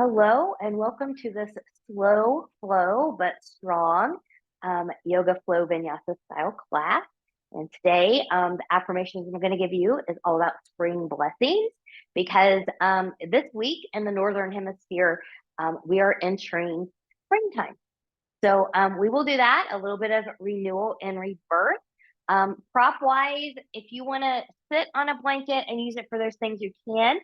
Hello and welcome to this slow flow but strong yoga flow vinyasa style class. And today, the affirmations I'm going to give you is all about spring blessings because this week in the Northern Hemisphere, we are entering springtime. So we will do that, a little bit of renewal and rebirth. Prop wise, if you want to sit on a blanket and use it for those things, you can.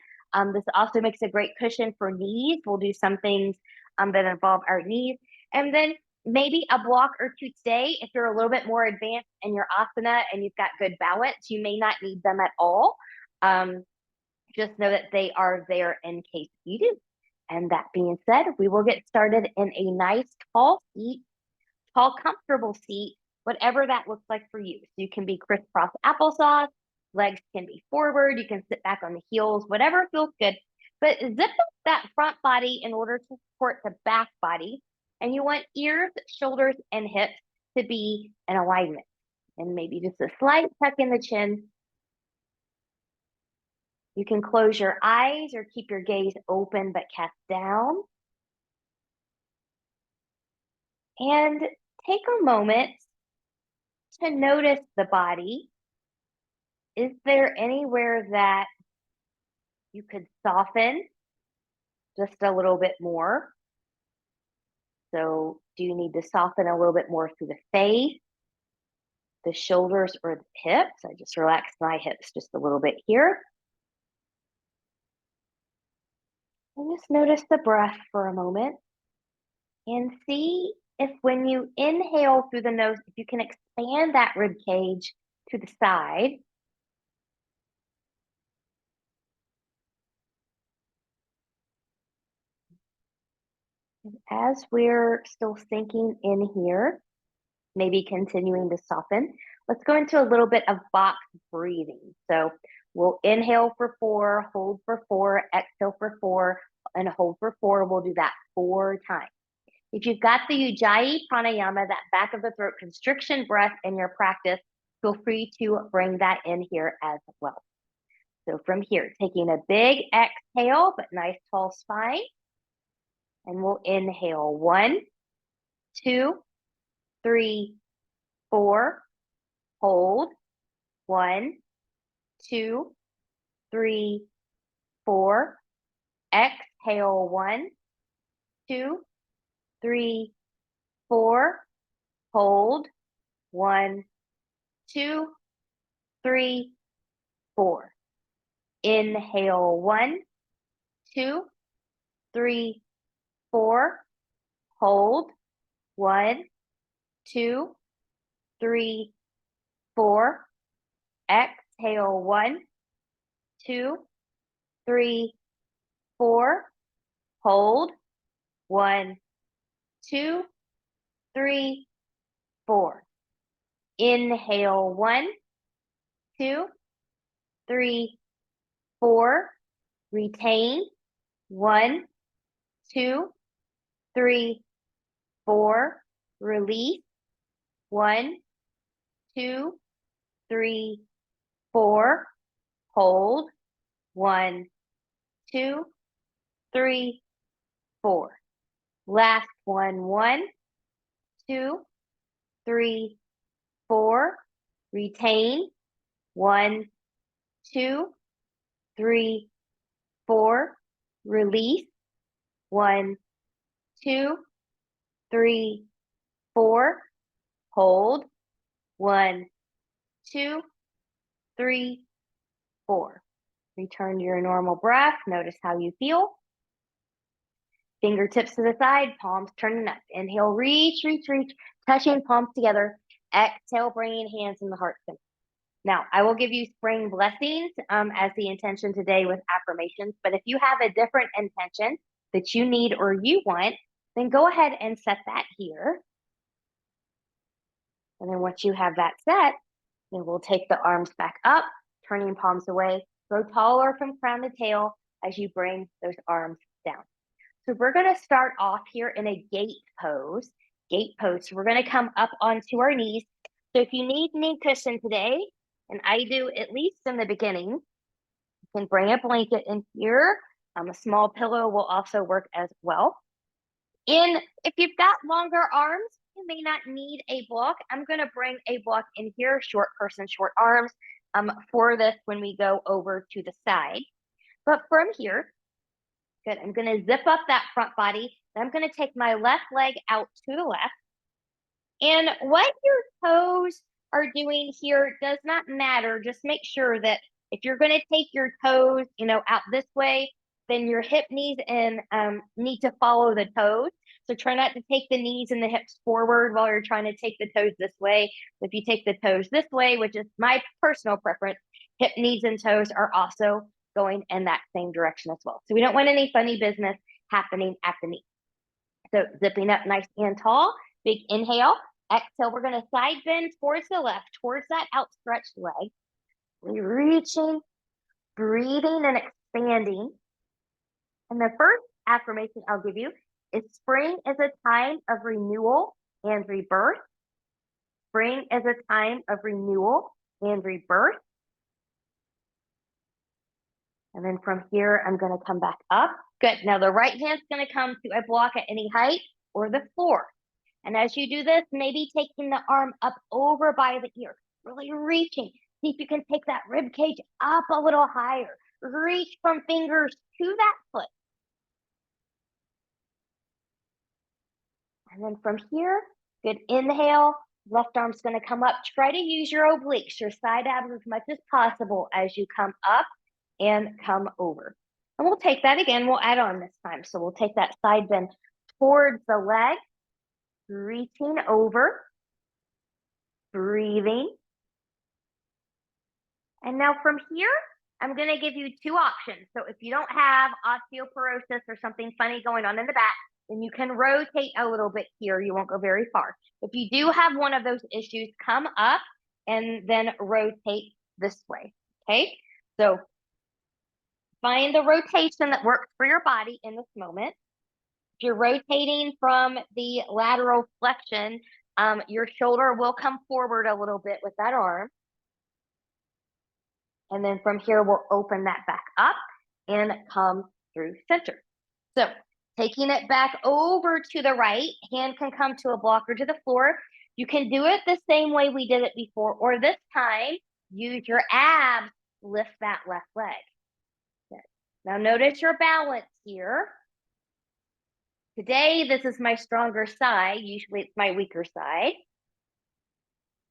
This also makes a great cushion for knees. We'll do some things that involve our knees. And then maybe a block or two today. If you're a little bit more advanced in your asana and you've got good balance, you may not need them at all. Just know that they are there in case you do. And that being said, we will get started in a nice tall seat, tall, comfortable seat, whatever that looks like for you. So you can be crisscross applesauce, legs can be forward, you can sit back on the heels, whatever feels good. But zip up that front body in order to support the back body. And you want ears, shoulders, and hips to be in alignment. And maybe just a slight tuck in the chin. You can close your eyes or keep your gaze open but cast down. And take a moment to notice the body. Is there anywhere that you could soften just a little bit more? So do you need to soften a little bit more through the face, the shoulders, or the hips? I just relaxed my hips just a little bit here. And just notice the breath for a moment and see if when you inhale through the nose, if you can expand that rib cage to the side. And as we're still sinking in here, maybe continuing to soften, let's go into a little bit of box breathing. So we'll inhale for 4, hold for 4, exhale for 4, and hold for 4. We'll do that 4 times. If you've got the Ujjayi Pranayama, that back of the throat constriction breath in your practice, feel free to bring that in here as well. So from here, taking a big exhale, but nice tall spine. And we'll inhale 1, 2, 3, 4, hold 1, 2, 3, 4, exhale 1, 2, 3, 4, hold 1, 2, 3, 4. Inhale 1, 2, 3, 4, hold 1, 2, 3, 4. Exhale 1, 2, 3, 4. Hold 1, 2, 3, 4. Inhale 1, 2, 3, 4. Retain 1, 2, 3, 4. Release 1, 2, 3, 4. Hold 1, 2, 3, 4. Last one, 1, 2, 3, 4. Retain 1, 2, 3, 4. Release 1, 2, 3, 4. Hold 1, 2, 3, 4. Return to your normal breath. Notice how you feel. Fingertips to the side, palms turning up. Inhale, reach, reach, reach, touching palms together. Exhale, bringing hands in the heart center. Now, I will give you spring blessings as the intention today with affirmations. But if you have a different intention that you need or you want, then go ahead and set that here. And then once you have that set, then we'll take the arms back up, turning palms away. Grow taller from crown to tail as you bring those arms down. So we're going to start off here in a gate pose. So we're going to come up onto our knees. So if you need knee cushion today, and I do at least in the beginning, you can bring a blanket in here. A small pillow will also work as well. And if you've got longer arms, you may not need a block. I'm going to bring a block in here, short person, short arms, for this when we go over to the side. But from here, good, I'm going to zip up that front body. Then I'm going to take my left leg out to the left. And what your toes are doing here does not matter. Just make sure that if you're going to take your toes, out this way, then your hip, knees, and need to follow the toes. So try not to take the knees and the hips forward while you're trying to take the toes this way. If you take the toes this way, which is my personal preference, hip, knees, and toes are also going in that same direction as well. So we don't want any funny business happening at the knee. So zipping up nice and tall, big inhale. Exhale, we're going to side bend towards the left, towards that outstretched leg. We're reaching, breathing, and expanding. And the first affirmation I'll give you is spring is a time of renewal and rebirth. Spring is a time of renewal and rebirth. And then from here, I'm going to come back up. Good. Now the right hand's going to come to a block at any height or the floor. And as you do this, maybe taking the arm up over by the ear, really reaching. See if you can take that rib cage up a little higher. Reach from fingers to that foot. And then from here, good inhale, left arm's going to come up. Try to use your obliques, your side abs as much as possible as you come up and come over. And we'll take that again. We'll add on this time. So we'll take that side bend towards the leg. Reaching over, breathing. And now from here, I'm going to give you two options. So if you don't have osteoporosis or something funny going on in the back, then you can rotate a little bit here. You won't go very far. If you do have one of those issues, come up and then rotate this way. Okay. So find the rotation that works for your body in this moment. If you're rotating from the lateral flexion, your shoulder will come forward a little bit with that arm. And then from here, we'll open that back up and come through center. So taking it back over to the right, hand can come to a block or to the floor. You can do it the same way we did it before, or this time, use your abs, lift that left leg. Good. Now notice your balance here. Today, this is my stronger side. Usually it's my weaker side.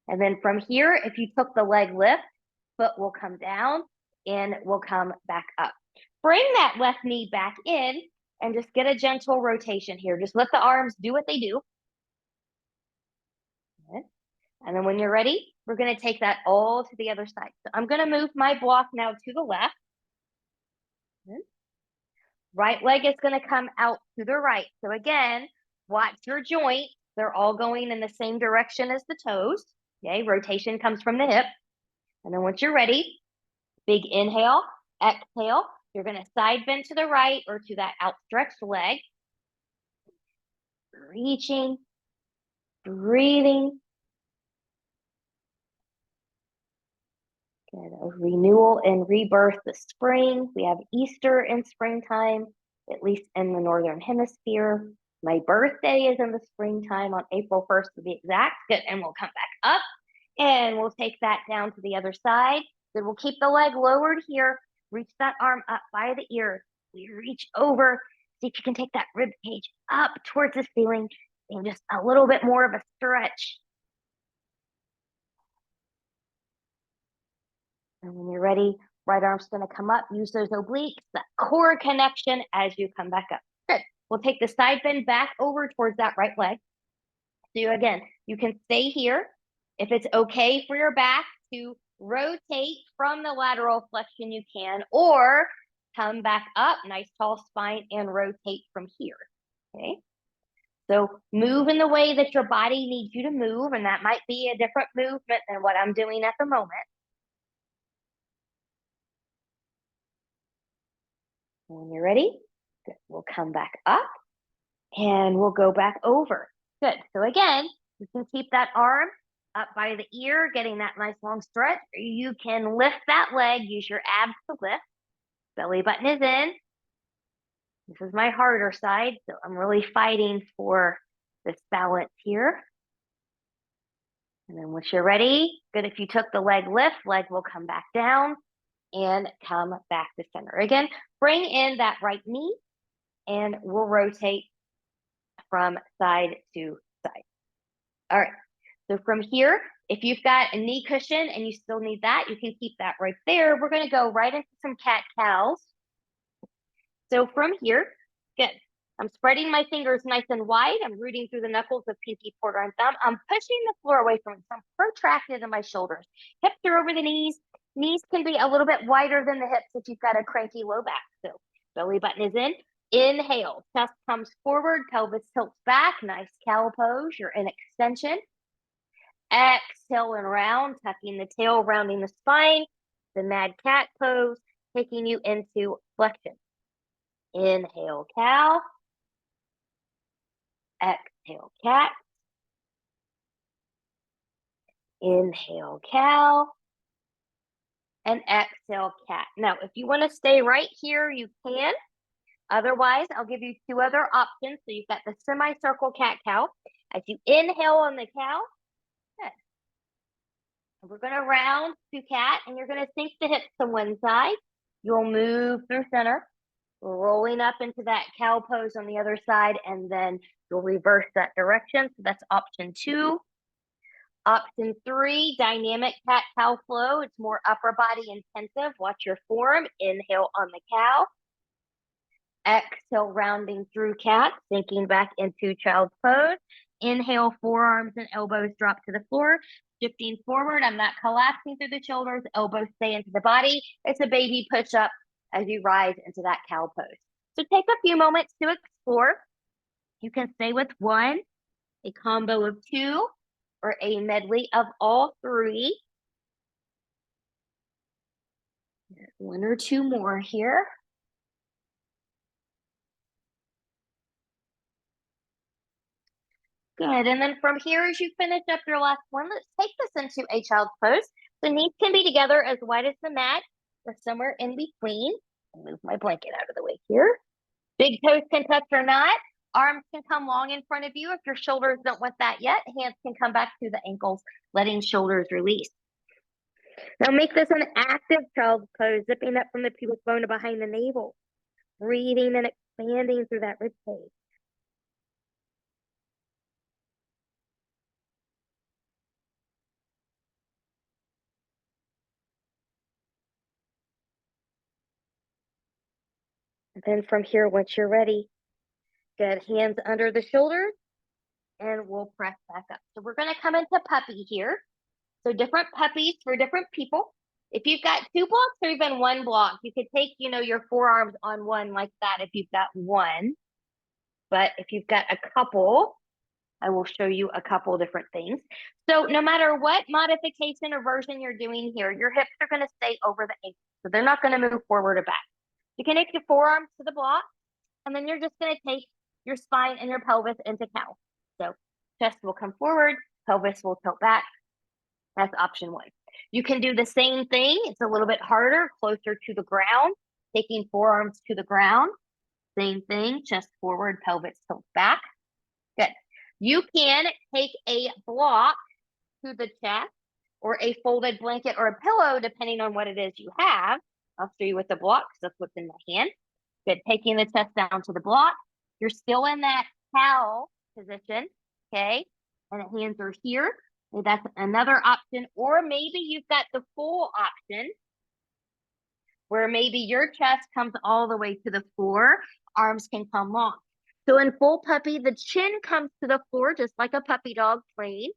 And then from here, if you took the leg lift, foot will come down and will come back up. Bring that left knee back in and just get a gentle rotation here. Just let the arms do what they do. Good. And then when you're ready, we're going to take that all to the other side. So I'm going to move my block now to the left. Good. Right leg is going to come out to the right. So again, watch your joint. They're all going in the same direction as the toes. Okay, rotation comes from the hip. And then once you're ready, big inhale, exhale. You're going to side bend to the right or to that outstretched leg. Reaching, breathing. Good. A renewal and rebirth this spring. We have Easter in springtime, at least in the Northern Hemisphere. My birthday is in the springtime on April 1st to be exact. Good. And we'll come back up and we'll take that down to the other side. Good. We'll keep the leg lowered here. Reach that arm up by the ear. We reach over. See if you can take that rib cage up towards the ceiling and just a little bit more of a stretch. And when you're ready, right arm's going to come up. Use those obliques, that core connection as you come back up. Good. We'll take the side bend back over towards that right leg. So again, you can stay here. If it's okay for your back to rotate from the lateral flexion, you can, or come back up, nice tall spine, and rotate from here. Okay. So move in the way that your body needs you to move, and that might be a different movement than what I'm doing at the moment. When you're ready, good. We'll come back up and we'll go back over. Good. So again, you can keep that arm up by the ear, getting that nice long stretch. Or you can lift that leg, use your abs to lift. Belly button is in. This is my harder side, so I'm really fighting for this balance here. And then once you're ready, good if you took the leg lift, leg will come back down and come back to center. Again, bring in that right knee and we'll rotate from side to side. All right, so from here, if you've got a knee cushion and you still need that, you can keep that right there. We're gonna go right into some cat-cows. So from here, good. I'm spreading my fingers nice and wide. I'm rooting through the knuckles of pinky, pointer, and thumb. I'm pushing the floor away from me. So I'm protracted in my shoulders. Hips are over the knees. Knees can be a little bit wider than the hips if you've got a cranky low back. So belly button is in. Inhale, chest comes forward, pelvis tilts back. Nice cow pose. You're in extension. Exhale and round, tucking the tail, rounding the spine. The mad cat pose, taking you into flexion. Inhale, cow. Exhale, cat. Inhale, cow. And exhale, cat. Now, if you want to stay right here, you can. Otherwise, I'll give you two other options. So you've got the semicircle cat-cow. As you inhale on the cow, good. And we're going to round to cat, and you're going to sink the hips to one side. You'll move through center, rolling up into that cow pose on the other side, and then you'll reverse that direction. So that's option 2. Option 3, dynamic cat-cow flow. It's more upper body intensive. Watch your form. Inhale on the cow. Exhale, rounding through cat, sinking back into child's pose. Inhale, forearms and elbows drop to the floor. Shifting forward, I'm not collapsing through the shoulders. Elbows stay into the body. It's a baby push-up as you rise into that cow pose. So take a few moments to explore. You can stay with 1, a combo of 2, or a medley of all 3. 1 or 2 more here. Good, and then from here, as you finish up your last one, let's take this into a child's pose. The knees can be together as wide as the mat, or somewhere in between. I'll move my blanket out of the way here. Big toes can touch or not. Arms can come long in front of you. If your shoulders don't want that yet, hands can come back to the ankles, letting shoulders release. Now make this an active child's pose, zipping up from the pubic bone to behind the navel, breathing and expanding through that rib cage. And then from here, once you're ready, good, hands under the shoulders, and we'll press back up. So we're gonna come into puppy here. So different puppies for different people. If you've got 2 blocks or even 1 block, you could take, your forearms on one like that if you've got 1. But if you've got a couple, I will show you a couple different things. So no matter what modification or version you're doing here, your hips are gonna stay over the ankles. So they're not gonna move forward or back. You connect your forearms to the block, and then you're just gonna take your spine and your pelvis into cow. So chest will come forward, pelvis will tilt back. That's option 1. You can do the same thing. It's a little bit harder, closer to the ground, taking forearms to the ground. Same thing, chest forward, pelvis tilt back. Good. You can take a block to the chest or a folded blanket or a pillow, depending on what it is you have. I'll show you with the block because that's what's in my hand. Good. Taking the chest down to the block. You're still in that cow position, okay? And the hands are here. That's another option. Or maybe you've got the full option where maybe your chest comes all the way to the floor. Arms can come long. So in full puppy, the chin comes to the floor just like a puppy dog plain.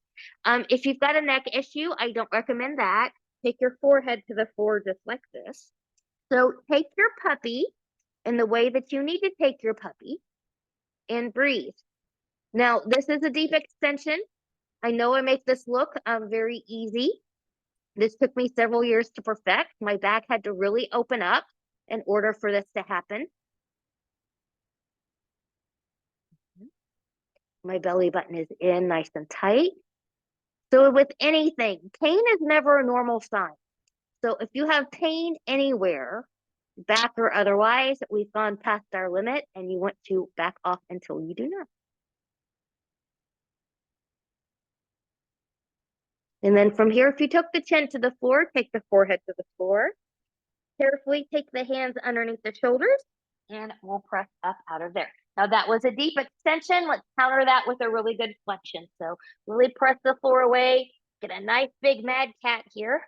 If you've got a neck issue, I don't recommend that. Take your forehead to the floor just like this. So take your puppy in the way that you need to take your puppy and breathe. Now, this is a deep extension. I know I make this look very easy. This took me several years to perfect. My back had to really open up in order for this to happen. My belly button is in nice and tight. So with anything, pain is never a normal sign. So if you have pain anywhere, back or otherwise, we've gone past our limit and you want to back off until you do not. And then from here, if you took the chin to the floor, take the forehead to the floor. Carefully take the hands underneath the shoulders and we'll press up out of there. Now that was a deep extension. Let's counter that with a really good flexion. So really press the floor away. Get a nice big mad cat here.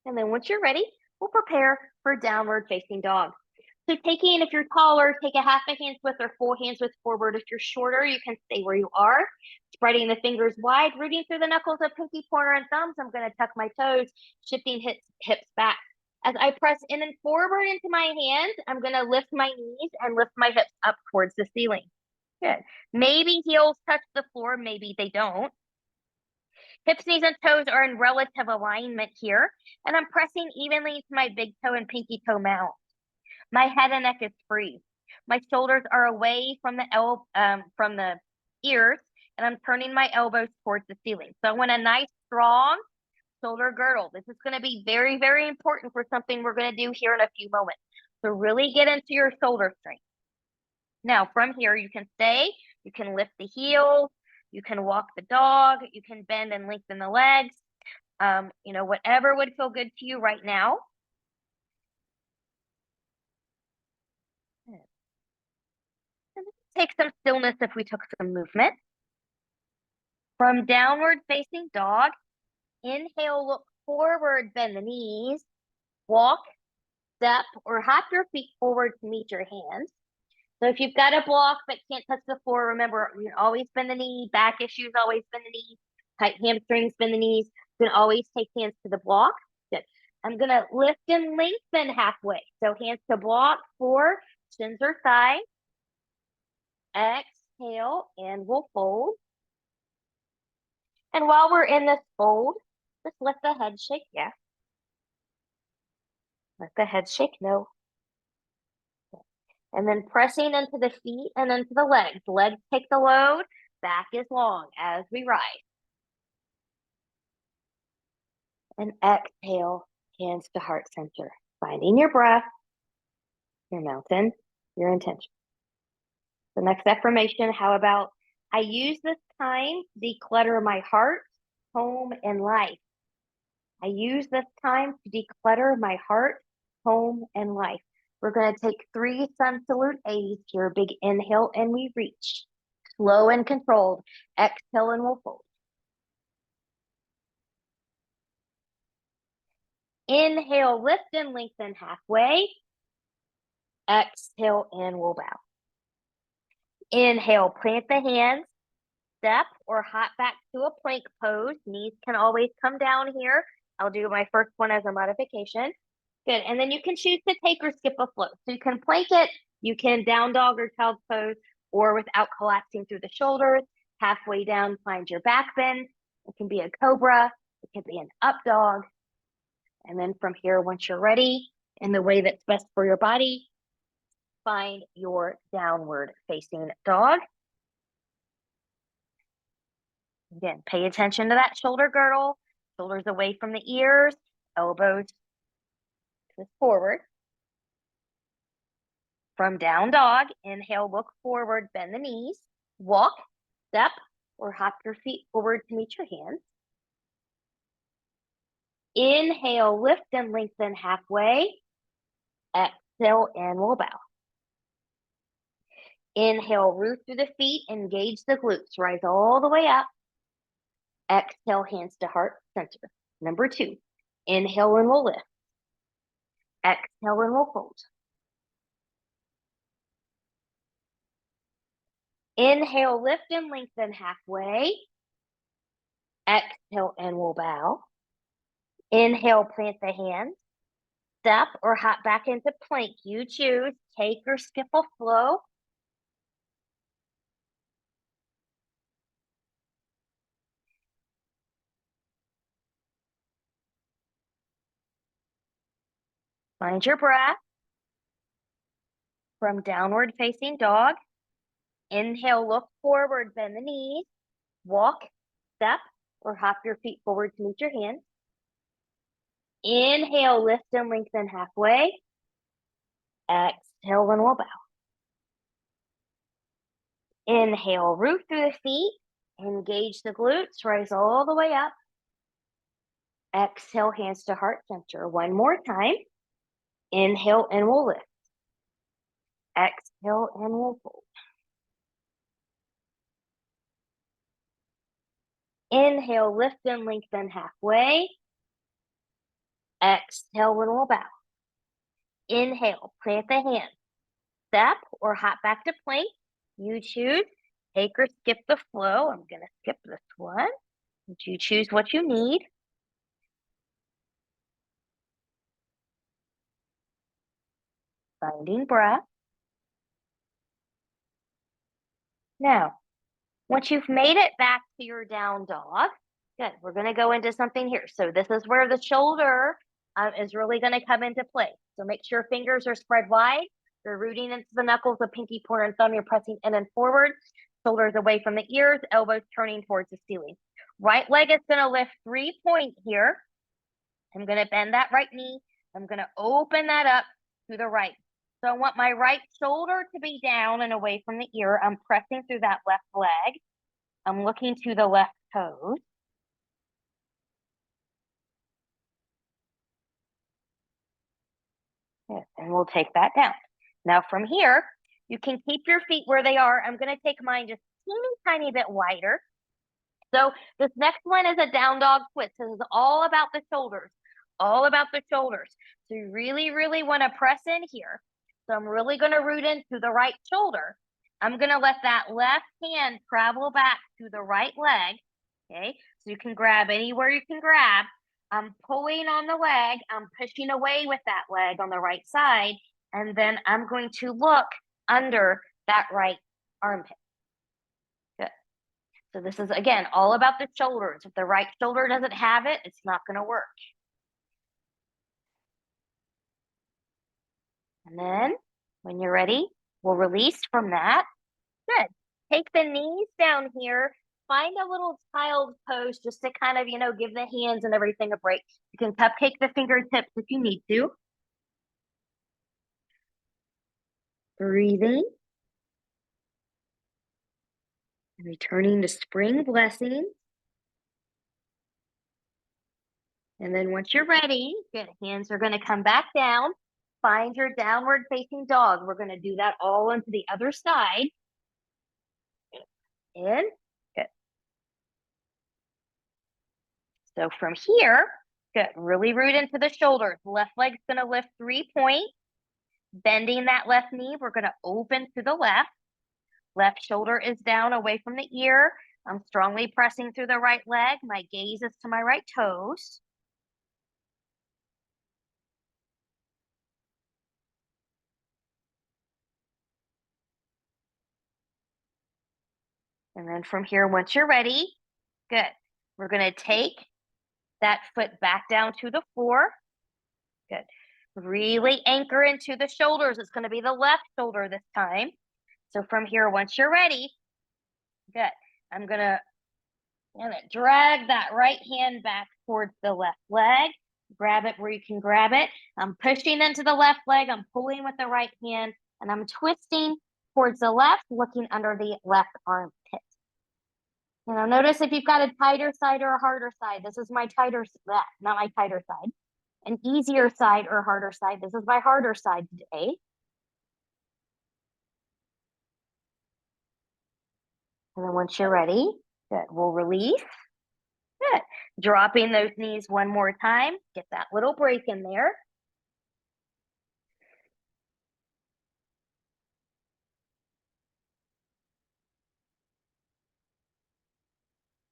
And then once you're ready, we'll prepare for downward facing dog. So taking, if you're taller, take a half a hand's width or full hand's width forward. If you're shorter, you can stay where you are. Spreading the fingers wide, rooting through the knuckles of pinky, pointer, and thumbs. I'm going to tuck my toes, shifting hips back. As I press in and forward into my hands, I'm going to lift my knees and lift my hips up towards the ceiling. Good. Maybe heels touch the floor, maybe they don't. Hips, knees, and toes are in relative alignment here, and I'm pressing evenly into my big toe and pinky toe mount. My head and neck is free. My shoulders are away from the ears, and I'm turning my elbows towards the ceiling. So I want a nice, strong shoulder girdle. This is going to be very, very important for something we're going to do here in a few moments. So really get into your shoulder strength. Now, from here, you can stay, you can lift the heels, you can walk the dog, you can bend and lengthen the legs, whatever would feel good to you right now. Take some stillness if we took some movement. From downward facing dog, inhale, look forward, bend the knees, walk, step, or hop your feet forward to meet your hands. So if you've got a block but can't touch the floor, remember, you can always bend the knee, back issues, always bend the knee, tight hamstrings, bend the knees. You can always take hands to the block. Good. I'm going to lift and lengthen halfway. So hands to block, 4, shins are side. Exhale, and we'll fold. And while we're in this fold, just let the head shake yes. Let the head shake no. And then pressing into the feet and into the legs. Legs take the load, back is long as we rise. And exhale, hands to heart center. Finding your breath, your mountain, your intention. The next affirmation, how about, I use this time to declutter my heart, home, and life. I use this time to declutter my heart, home, and life. We're going to take 3 sun salute A's here. Big inhale, and we reach. Slow and controlled. Exhale, and we'll fold. Inhale, lift and lengthen halfway. Exhale, and we'll bow. Inhale, plant the hands, step or hop back to a plank pose. Knees can always come down here. I'll do my first one as a modification. Good. And then you can choose to take or skip a float. So you can plank it, you can down dog or child's pose, or without collapsing through the shoulders, halfway down, find your back bend. It can be a cobra, it can be an up dog. And then from here, once you're ready, in the way that's best for your body, find your downward facing dog. Again, pay attention to that shoulder girdle, shoulders away from the ears, elbows forward. From down dog, inhale, look forward, bend the knees, walk, step, or hop your feet forward to meet your hands. Inhale, lift and lengthen halfway. Exhale, and we'll bow. Inhale, root through the feet, engage the glutes, rise all the way up. Exhale, hands to heart center. Number 2, inhale and we'll lift. Exhale and we'll fold. Inhale, lift and lengthen halfway. Exhale and we'll bow. Inhale, plant the hands. Step or hop back into plank. You choose. Take or skip a flow. Find your breath. From downward facing dog, inhale, look forward, bend the knees, walk, step, or hop your feet forward to meet your hands. Inhale, lift and lengthen halfway. Exhale, and we'll bow. Inhale, root through the feet. Engage the glutes, rise all the way up. Exhale, hands to heart center. One more time. Inhale, and we'll lift. Exhale, and we'll fold. Inhale, lift and lengthen halfway. Exhale, and we'll bow. Inhale, plant the hands. Step or hop back to plank. You choose. Take or skip the flow. I'm going to skip this one. You choose what you need. Finding breath. Now, once you've made it back to your down dog, good, we're going to go into something here. So this is where the shoulder is really going to come into play. So make sure fingers are spread wide. You're rooting into the knuckles, the pinky, pointer, and thumb. You're pressing in and forward. Shoulders away from the ears, elbows turning towards the ceiling. Right leg is going to lift 3-point here. I'm going to bend that right knee. I'm going to open that up to the right. So I want my right shoulder to be down and away from the ear. I'm pressing through that left leg. I'm looking to the left toes. Yes, and we'll take that down. Now from here, you can keep your feet where they are. I'm going to take mine just teeny tiny bit wider. So this next one is a down dog twist. This is all about the shoulders, all about the shoulders. So you really, really want to press in here. So I'm really going to root into the right shoulder. I'm going to let that left hand travel back to the right leg. Okay, so you can grab anywhere you can grab. I'm pulling on the leg. I'm pushing away with that leg on the right side. And then I'm going to look under that right armpit. Good. So this is, again, all about the shoulders. If the right shoulder doesn't have it, it's not going to work. And then when you're ready, we'll release from that. Good. Take the knees down here. Find a little child's pose just to kind of, give the hands and everything a break. You can cupcake the fingertips if you need to. Breathing. And returning to spring blessings. And then once you're ready, good, hands are going to come back down. Find your downward facing dog. We're going to do that all onto the other side. In. Good. So from here, good, really root into the shoulders. Left leg's going to lift 3-point. Bending that left knee, we're going to open to the left. Left shoulder is down away from the ear. I'm strongly pressing through the right leg. My gaze is to my right toes. And then from here, once you're ready, good. We're going to take that foot back down to the floor. Good. Really anchor into the shoulders. It's going to be the left shoulder this time. So from here, once you're ready, good. I'm going to drag that right hand back towards the left leg. Grab it where you can grab it. I'm pushing into the left leg. I'm pulling with the right hand, and I'm twisting towards the left, looking under the left armpit. Notice if you've got a tighter side or a harder side. This is my tighter, not my tighter side. An easier side or harder side. This is my harder side today. And then once you're ready, good, we'll release. Good. Dropping those knees one more time. Get that little break in there.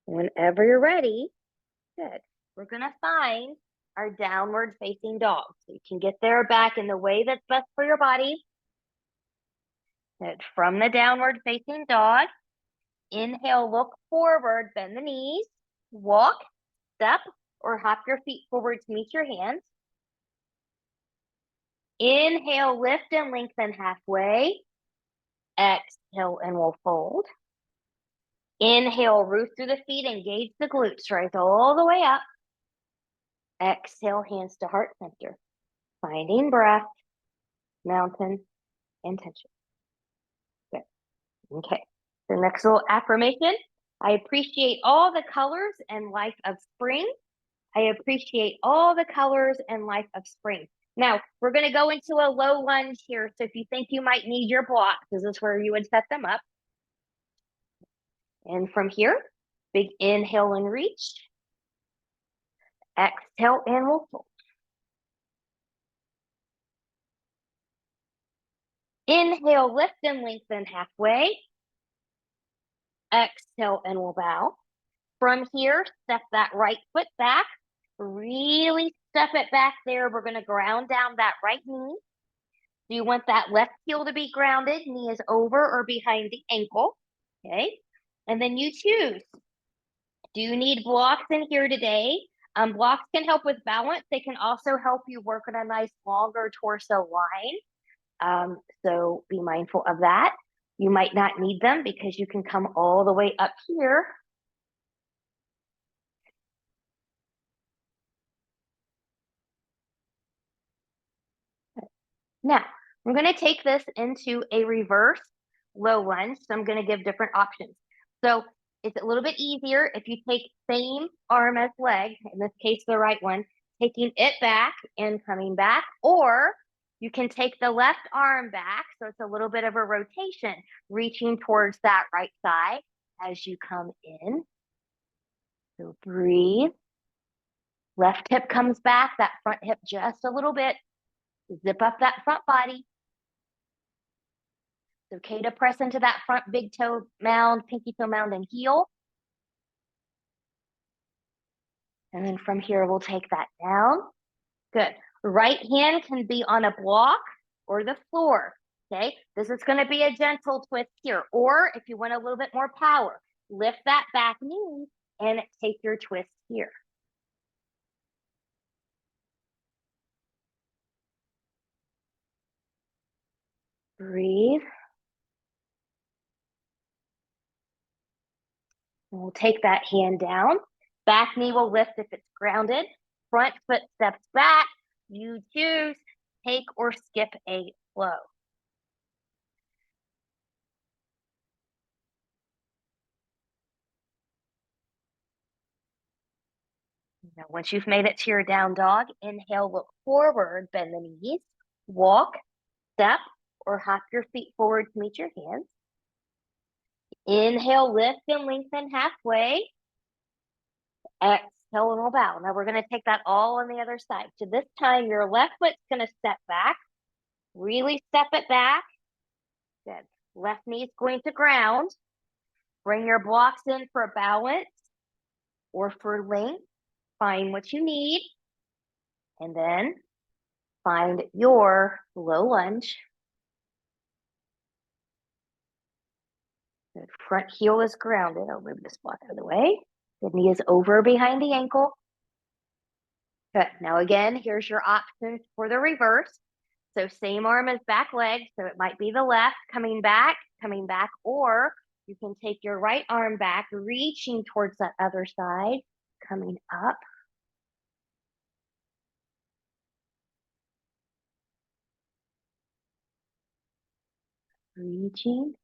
Whenever you're ready, good. We're going to find our downward facing dog. So you can get there back in the way that's best for your body. Good. From the downward facing dog, inhale, look forward, bend the knees, walk, step, or hop your feet forward to meet your hands. Inhale, lift and lengthen halfway. Exhale, and we'll fold. Inhale, root through the feet, engage the glutes, rise all the way up. Exhale, hands to heart center. Finding breath, mountain, intention. Good. Okay. The next little affirmation. I appreciate all the colors and life of spring. I appreciate all the colors and life of spring. Now, we're going to go into a low lunge here. So if you think you might need your blocks, this is where you would set them up. And from here, big inhale and reach. Exhale and we'll fold. Inhale, lift and lengthen halfway. Exhale and we'll bow. From here, step that right foot back. Really step it back there. We're going to ground down that right knee. Do you want that left heel to be grounded? Knee is over or behind the ankle. Okay. And then you choose. Do you need blocks in here today? Blocks can help with balance. They can also help you work on a nice longer torso line. So be mindful of that. You might not need them because you can come all the way up here. Now, I'm going to take this into a reverse low lunge. So I'm going to give different options. So it's a little bit easier if you take same arm as leg, in this case, the right one, taking it back and coming back, or you can take the left arm back. So it's a little bit of a rotation, reaching towards that right side as you come in. So breathe. Left hip comes back, that front hip just a little bit. Zip up that front body. It's okay to press into that front big toe mound, pinky toe mound, and heel. And then from here, we'll take that down. Good. Right hand can be on a block or the floor. Okay. This is going to be a gentle twist here. Or if you want a little bit more power, lift that back knee and take your twist here. Breathe. And we'll take that hand down. Back knee will lift if it's grounded. Front foot steps back. You choose, take or skip a flow. Now, once you've made it to your down dog, inhale, look forward, bend the knees, walk, step, or hop your feet forward to meet your hands. Inhale, lift and lengthen halfway. Exhale, and we'll bow. Now we're going to take that all on the other side. So this time, your left foot's going to step back. Really step it back. Good. Left knee is going to ground. Bring your blocks in for balance or for length. Find what you need. And then find your low lunge. The front heel is grounded. I'll move this block out of the way. The knee is over behind the ankle. Good. Now again, here's your options for the reverse. So same arm as back leg. So it might be the left coming back, or you can take your right arm back, reaching towards that other side, coming up. Reaching.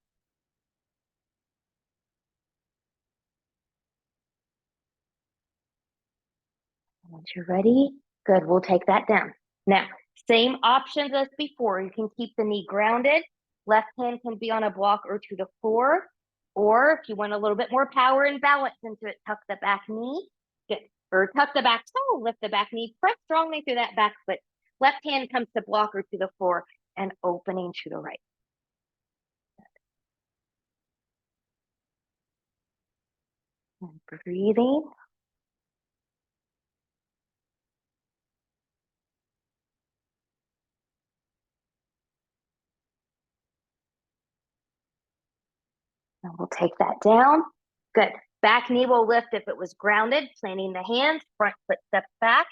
Once you're ready, good, we'll take that down. Now, same options as before. You can keep the knee grounded. Left hand can be on a block or to the floor. Or if you want a little bit more power and balance into it, tuck the back knee. Good. Or tuck the back toe, lift the back knee, press strongly through that back foot. Left hand comes to block or to the floor and opening to the right. And breathing. And we'll take that down. Good. Back knee will lift if it was grounded, planting the hands, front foot steps back,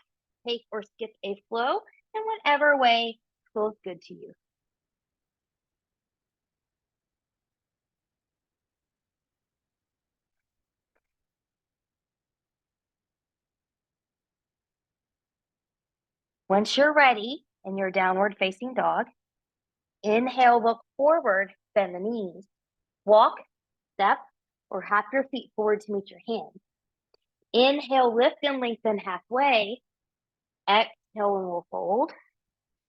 take or skip a flow, in whatever way feels good to you. Once you're ready in your downward facing dog, inhale, look forward, bend the knees. Walk, step, or hop your feet forward to meet your hands. Inhale, lift and lengthen halfway. Exhale, and we'll fold.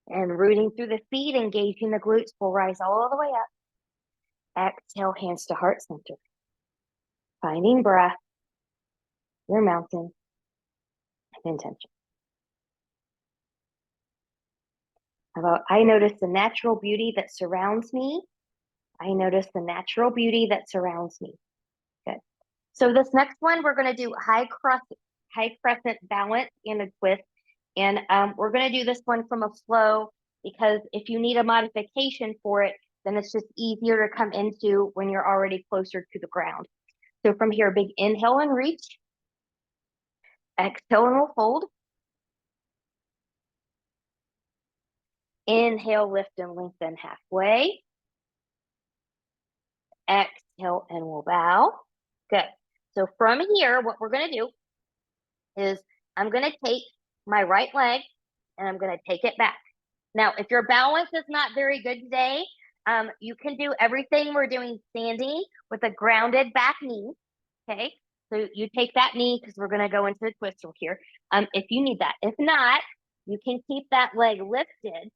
And rooting through the feet, engaging the glutes, we'll rise all the way up. Exhale, hands to heart center. Finding breath, your mountain, and intention. How about I notice the natural beauty that surrounds me. I notice the natural beauty that surrounds me. Good. So this next one, we're going to do high crescent balance and a twist. And we're going to do this one from a flow, because if you need a modification for it, then it's just easier to come into when you're already closer to the ground. So from here, big inhale and reach. Exhale and we'll fold. Inhale, lift and lengthen halfway. Exhale and we'll bow. Good. So from here, what we're going to do is I'm going to take my right leg and I'm going to take it back. Now, if your balance is not very good today, you can do everything we're doing standing with a grounded back knee. Okay. So you take that knee because we're going to go into the twist here. If you need that. If not, you can keep that leg lifted,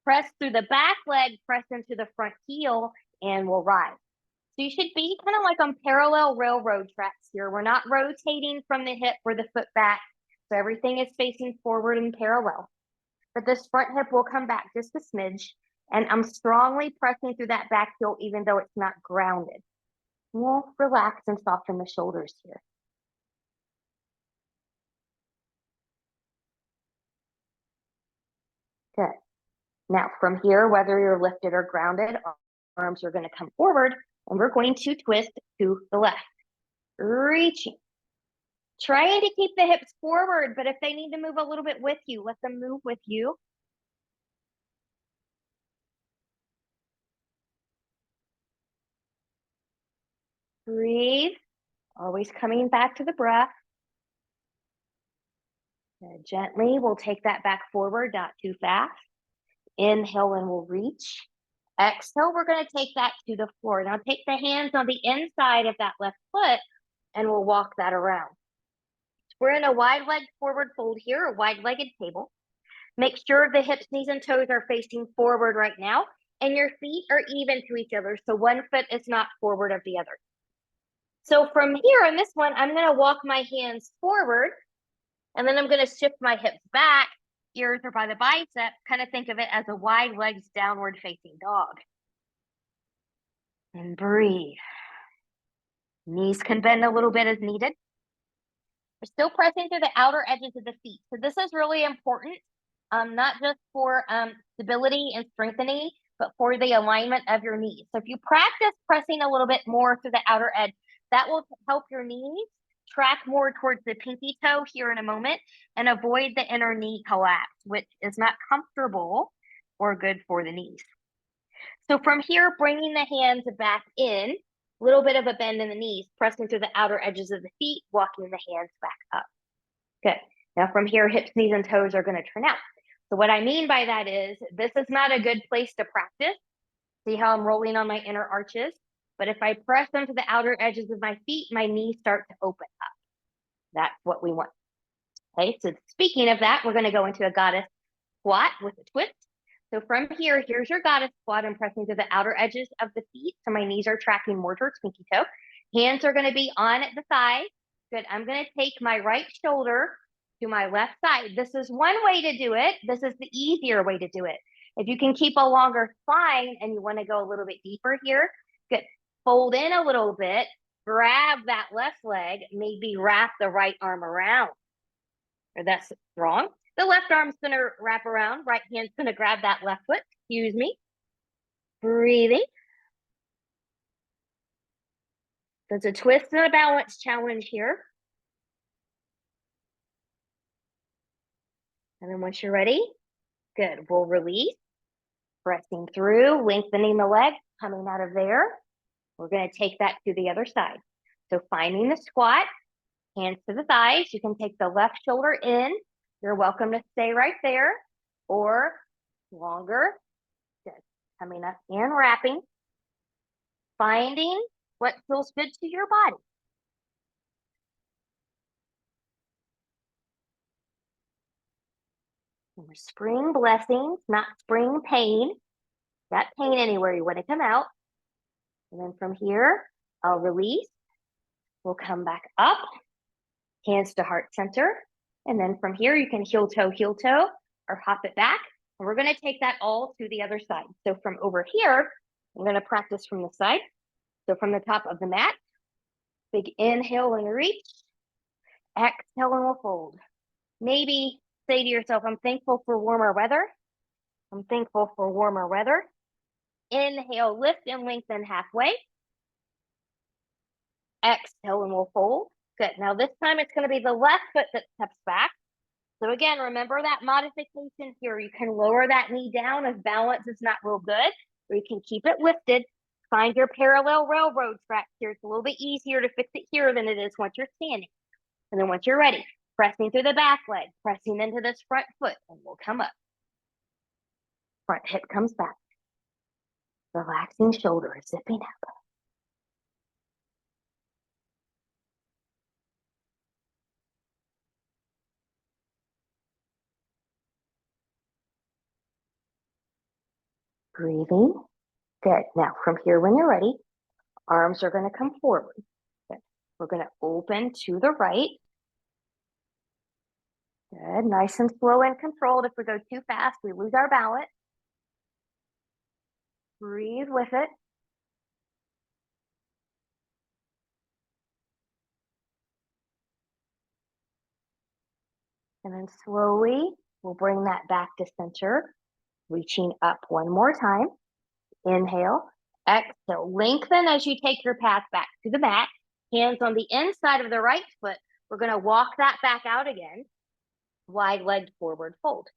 press through the back leg, press into the front heel, and we'll rise. So you should be kind of like on parallel railroad tracks here. We're not rotating from the hip or the foot back. So everything is facing forward and parallel. But this front hip will come back just a smidge. And I'm strongly pressing through that back heel, even though it's not grounded. We'll relax and soften the shoulders here. Good. Now from here, whether you're lifted or grounded, arms are going to come forward and we're going to twist to the left. Reaching. Trying to keep the hips forward, but if they need to move a little bit with you, let them move with you. Breathe. Always coming back to the breath. Gently, we'll take that back forward, not too fast. Inhale and we'll reach. Exhale, we're going to take that to the floor. Now take the hands on the inside of that left foot and we'll walk that around. We're in a wide leg forward fold here, a wide-legged table. Make sure the hips, knees, and toes are facing forward right now, and your feet are even to each other, so one foot is not forward of the other. So from here in this one, I'm going to walk my hands forward, and then I'm going to shift my hips back. Ears are by the bicep. Kind of think of it as a wide legs downward facing dog. And breathe. Knees can bend a little bit as needed. We're still pressing through the outer edges of the feet. So this is really important, not just for stability and strengthening, but for the alignment of your knees. So if you practice pressing a little bit more through the outer edge, that will help your knees track more towards the pinky toe here in a moment and avoid the inner knee collapse, which is not comfortable or good for the knees. So from here, bringing the hands back in, a little bit of a bend in the knees, pressing through the outer edges of the feet, walking the hands back up. Good. Now from here, hips, knees, and toes are going to turn out. So what I mean by that is this is not a good place to practice. See how I'm rolling on my inner arches? But if I press onto the outer edges of my feet, my knees start to open up. That's what we want. Okay, so speaking of that, we're going to go into a goddess squat with a twist. So from here, here's your goddess squat. I'm pressing to the outer edges of the feet. So my knees are tracking more towards pinky toe. Hands are going to be on the thigh. Good. I'm going to take my right shoulder to my left side. This is one way to do it. This is the easier way to do it. If you can keep a longer spine and you want to go a little bit deeper here, good. Fold in a little bit, grab that left leg, maybe wrap the right arm around. Or that's wrong. The left arm's going to wrap around. Right hand's going to grab that left foot. Excuse me. Breathing. There's a twist and a balance challenge here. And then once you're ready, good. We'll release. Pressing through, lengthening the leg, coming out of there. We're going to take that to the other side. So finding the squat, hands to the thighs. You can take the left shoulder in, You're welcome to stay right there or longer. Good. Coming up and wrapping. Finding what feels good to your body. Spring blessings, not spring pain. Got pain anywhere you want to come out. And then from here, I'll release. We'll come back up, hands to heart center. And then from here, you can heel toe, or hop it back. And we're going to take that all to the other side. So from over here, I'm going to practice from the side. So from the top of the mat, big inhale and reach. Exhale and we'll fold. Maybe say to yourself, I'm thankful for warmer weather. I'm thankful for warmer weather. Inhale, lift and lengthen halfway. Exhale and we'll fold. Good. Now this time it's going to be the left foot that steps back. So again, remember that modification here. You can lower that knee down if balance is not real good, or you can keep it lifted. Find your parallel railroad track here. It's a little bit easier to fix it here than it is once you're standing. And then once you're ready, pressing through the back leg, pressing into this front foot, and we'll come up. Front hip comes back. Relaxing shoulders, zipping up. Breathing. Good. Now from here, when you're ready, arms are going to come forward. Good. We're going to open to the right. Good. Nice and slow and controlled. If we go too fast, we lose our balance. Breathe with it. And then slowly, we'll bring that back to center, reaching up one more time. Inhale, exhale, lengthen as you take your path back to the mat. Hands on the inside of the right foot. We're going to walk that back out again. Wide legged forward fold.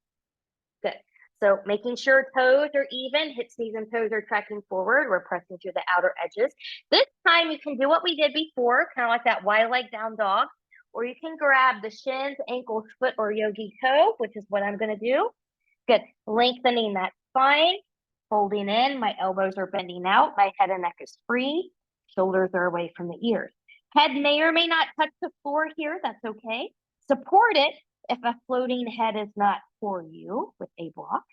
Good. So making sure toes are even, hips, knees, and toes are tracking forward. We're pressing through the outer edges. This time you can do what we did before, kind of like that wide leg down dog, or you can grab the shins, ankles, foot, or yogi toe, which is what I'm going to do. Good. Lengthening that spine, folding in. My elbows are bending out. My head and neck is free. Shoulders are away from the ears. Head may or may not touch the floor here. That's okay. Support it if a floating head is not for you with a block.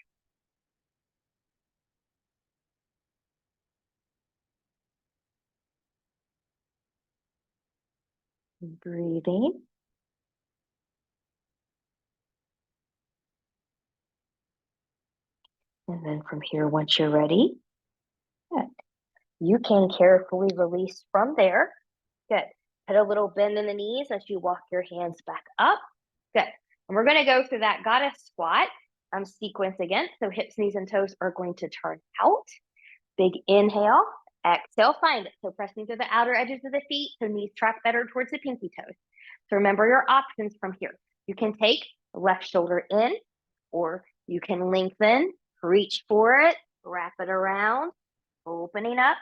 Breathing. And then from here, once you're ready, good. You can carefully release from there. Good. Put a little bend in the knees as you walk your hands back up. Good. And we're going to go through that goddess squat sequence again. So hips, knees, and toes are going to turn out. Big inhale. Exhale, find it. So pressing through the outer edges of the feet so knees track better towards the pinky toes. So remember your options from here. You can take the left shoulder in, or you can lengthen, reach for it, wrap it around, opening up,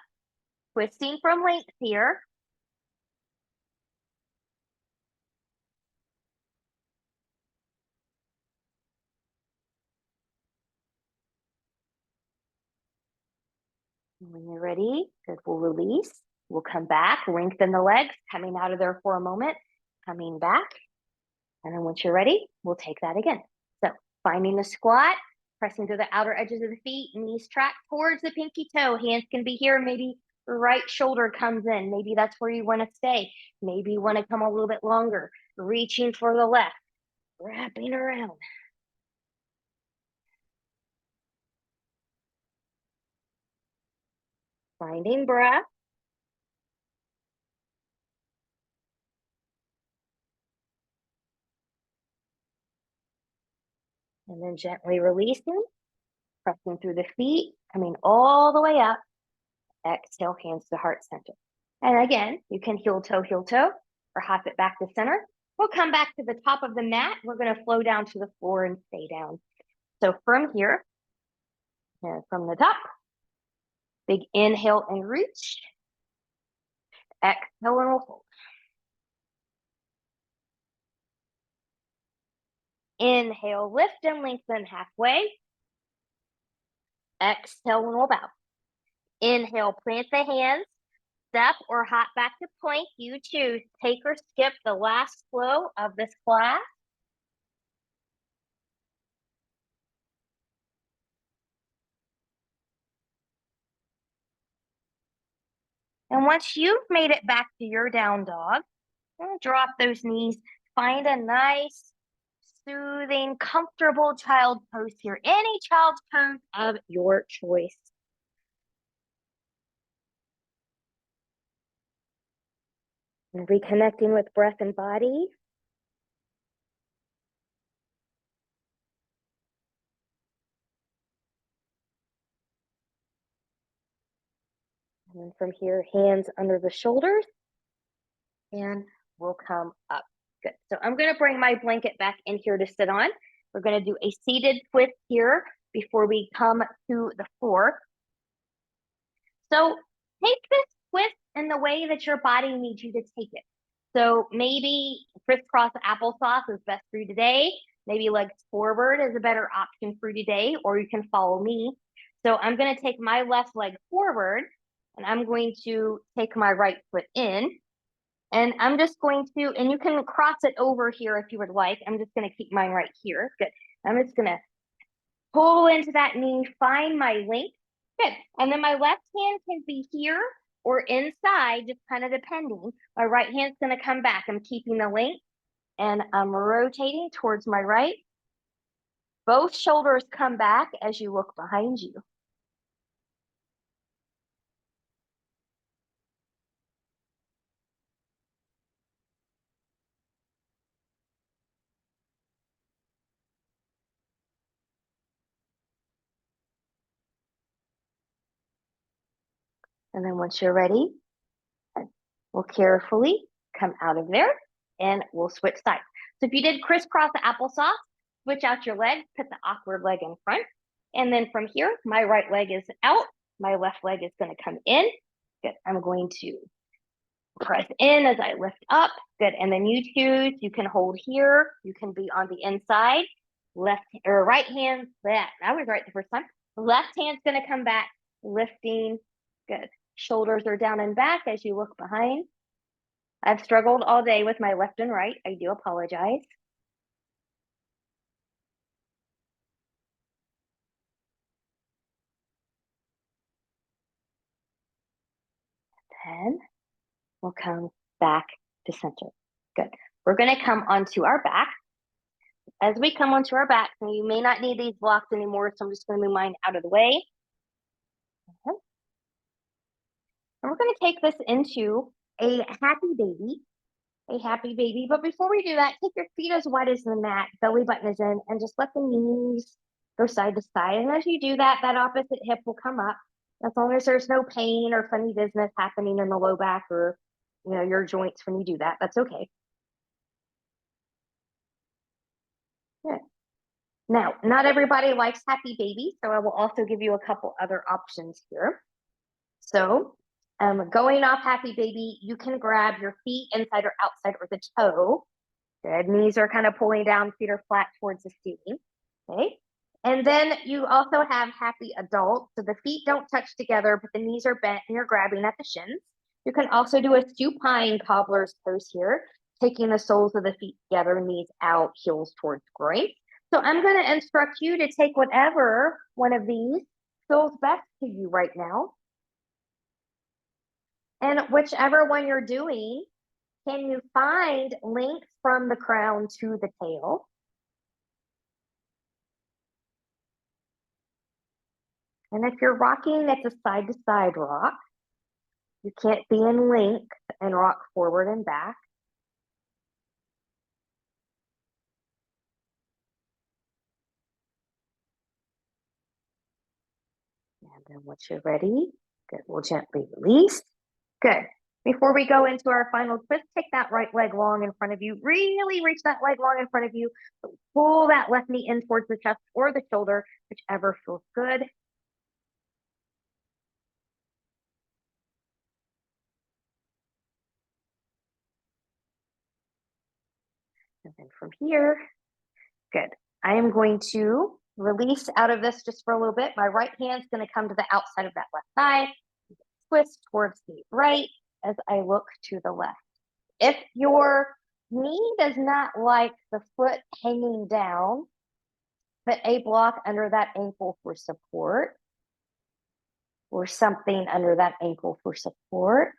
twisting from length here. When you're ready, good, we'll release. We'll come back, lengthen the legs, coming out of there for a moment, coming back. And then once you're ready, we'll take that again. So finding the squat, pressing through the outer edges of the feet, knees track towards the pinky toe. Hands can be here. Maybe the right shoulder comes in. Maybe that's where you want to stay. Maybe you want to come a little bit longer. Reaching for the left, wrapping around. Finding breath. And then gently releasing, pressing through the feet, coming all the way up. Exhale, hands to heart center. And again, you can heel toe, or hop it back to center. We'll come back to the top of the mat. We're going to flow down to the floor and stay down. So from here, and from the top, big inhale and reach. Exhale and we'll fold. Inhale, lift and lengthen halfway. Exhale and roll bow. Inhale, plant the hands, step or hop back to plank. You choose. Take or skip the last flow of this class. And once you've made it back to your down dog, drop those knees. Find a nice, soothing, comfortable child pose here. Any child's pose of your choice. And reconnecting with breath and body. And then from here, hands under the shoulders. And we'll come up. Good. So I'm going to bring my blanket back in here to sit on. We're going to do a seated twist here before we come to the floor. So take this twist in the way that your body needs you to take it. So maybe crisscross applesauce is best for you today. Maybe legs forward is a better option for you today, or you can follow me. So I'm going to take my left leg forward, and I'm going to take my right foot in. And I'm just going to, and you can cross it over here if you would like. I'm just going to keep mine right here. Good. I'm just going to pull into that knee, find my length. Good. And then my left hand can be here or inside, just kind of depending. My right hand's going to come back. I'm keeping the length and I'm rotating towards my right. Both shoulders come back as you look behind you. And then once you're ready, we'll carefully come out of there and we'll switch sides. So if you did crisscross the applesauce, switch out your leg, put the awkward leg in front. And then from here, my right leg is out. My left leg is going to come in. Good. I'm going to press in as I lift up. Good. And then you choose, you can hold here. You can be on the inside. Left or right hand, that was right the first time. Left hand's going to come back, lifting. Good. Shoulders are down and back as you look behind. I've struggled all day with my left and right. I do apologize. Then we'll come back to center. Good. We're going to come onto our back. As we come onto our back, and you may not need these blocks anymore, so I'm just going to move mine out of the way. Okay. And we're going to take this into a happy baby. A happy baby. But before we do that, take your feet as wide as the mat, belly button is in, and just let the knees go side to side. And as you do that, that opposite hip will come up. As long as there's no pain or funny business happening in the low back or your joints when you do that, that's okay. Good. Now, not everybody likes happy baby, so I will also give you a couple other options here. So going off happy baby, you can grab your feet inside or outside or the toe. Good. Knees are kind of pulling down, feet are flat towards the ceiling. Okay. And then you also have happy adult. So the feet don't touch together, but the knees are bent and you're grabbing at the shins. You can also do a supine cobbler's pose here, taking the soles of the feet together, knees out, heels towards groin. So I'm going to instruct you to take whatever one of these feels best to you right now. And whichever one you're doing, can you find length from the crown to the tail? And if you're rocking, it's a side-to-side rock. You can't be in length and rock forward and back. And then once you're ready, good, we'll gently release. Good. Before we go into our final twist, take that right leg long in front of you. Really reach that leg long in front of you. Pull that left knee in towards the chest or the shoulder, whichever feels good. And then from here, Good. I am going to release out of this just for a little bit. My right hand's going to come to the outside of that left thigh, twist towards the right as I look to the left. If your knee does not like the foot hanging down, put a block under that ankle for support or something under that ankle for support.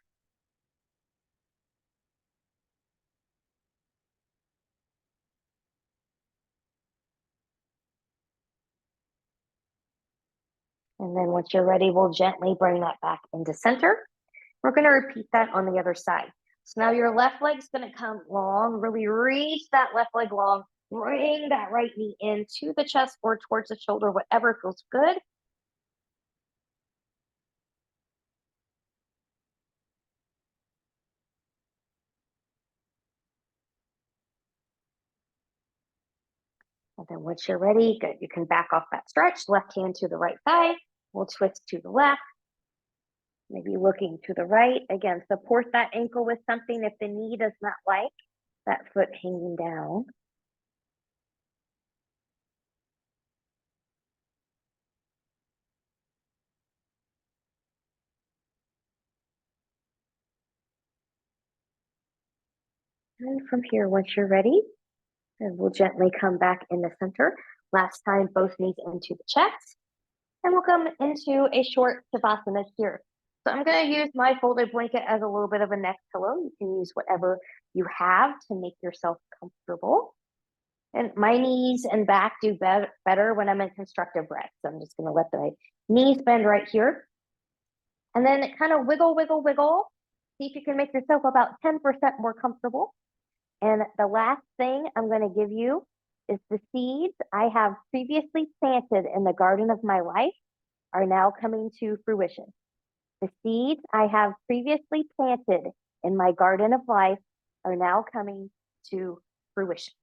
And then once you're ready, we'll gently bring that back into center. We're going to repeat that on the other side. So now your left leg's going to come long, really reach that left leg long, bring that right knee into the chest or towards the shoulder, whatever feels good. And then once you're ready, good, you can back off that stretch, left hand to the right thigh. We'll twist to the left, maybe looking to the right. Again, support that ankle with something if the knee does not like that foot hanging down. And from here, once you're ready, and we'll gently come back in the center. Last time, both knees into the chest. And we'll come into a short Savasana here. So I'm going to use my folded blanket as a little bit of a neck pillow. You can use whatever you have to make yourself comfortable. And my knees and back do better when I'm in constructive rest. So I'm just going to let the knees bend right here. And then kind of wiggle, wiggle, wiggle. See if you can make yourself about 10% more comfortable. And the last thing I'm going to give you is the seeds I have previously planted in the garden of my life are now coming to fruition. The seeds I have previously planted in my garden of life are now coming to fruition.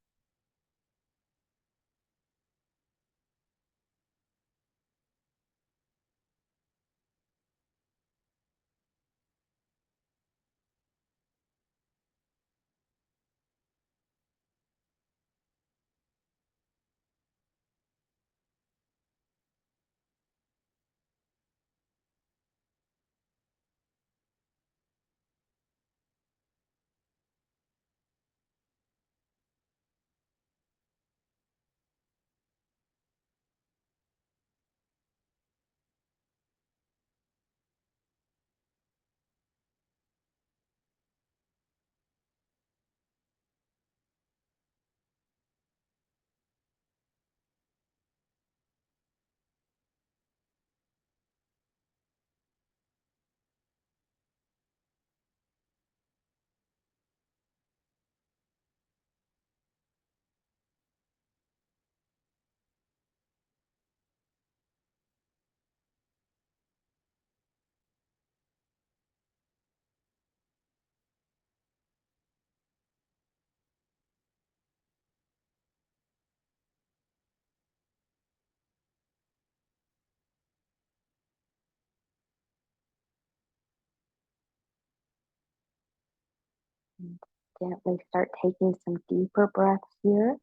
And gently start taking some deeper breaths here.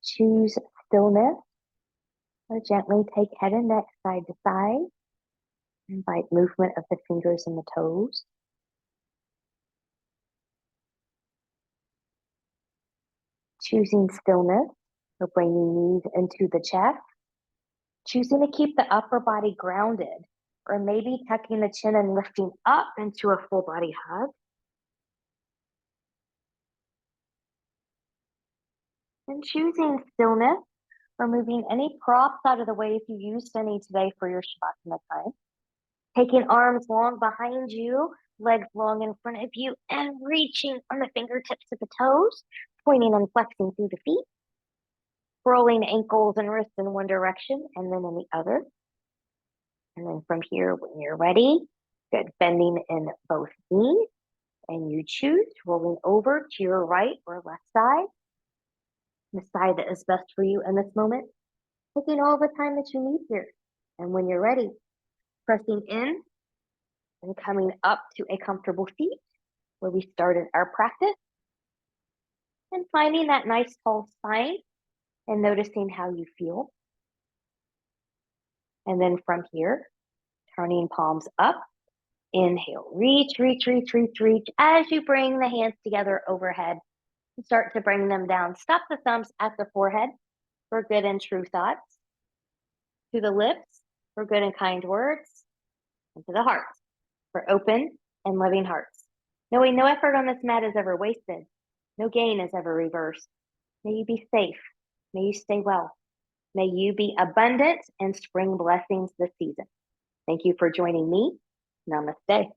Choose stillness, or gently take head and neck side to side. Invite movement of the fingers and the toes. Choosing stillness, or bringing knees into the chest. Choosing to keep the upper body grounded, or maybe tucking the chin and lifting up into a full body hug. And choosing stillness, or moving any props out of the way if you used any today for your Shavasana time. Taking arms long behind you, legs long in front of you, and reaching on the fingertips of the toes, pointing and flexing through the feet. Rolling ankles and wrists in one direction and then in the other. And then from here, when you're ready, good, bending in both knees. And you choose rolling over to your right or left side, the side that is best for you in this moment. Taking all the time that you need here. And when you're ready, pressing in and coming up to a comfortable seat where we started our practice. And finding that nice tall spine and noticing how you feel. And then from here, turning palms up. Inhale, reach, reach, reach, reach, reach. As you bring the hands together overhead, start to bring them down. Stop the thumbs at the forehead for good and true thoughts. To the lips for good and kind words. And to the heart for open and loving hearts. Knowing no effort on this mat is ever wasted. No gain is ever reversed. May you be safe. May you stay well. May you be abundant and spring blessings this season. Thank you for joining me. Namaste.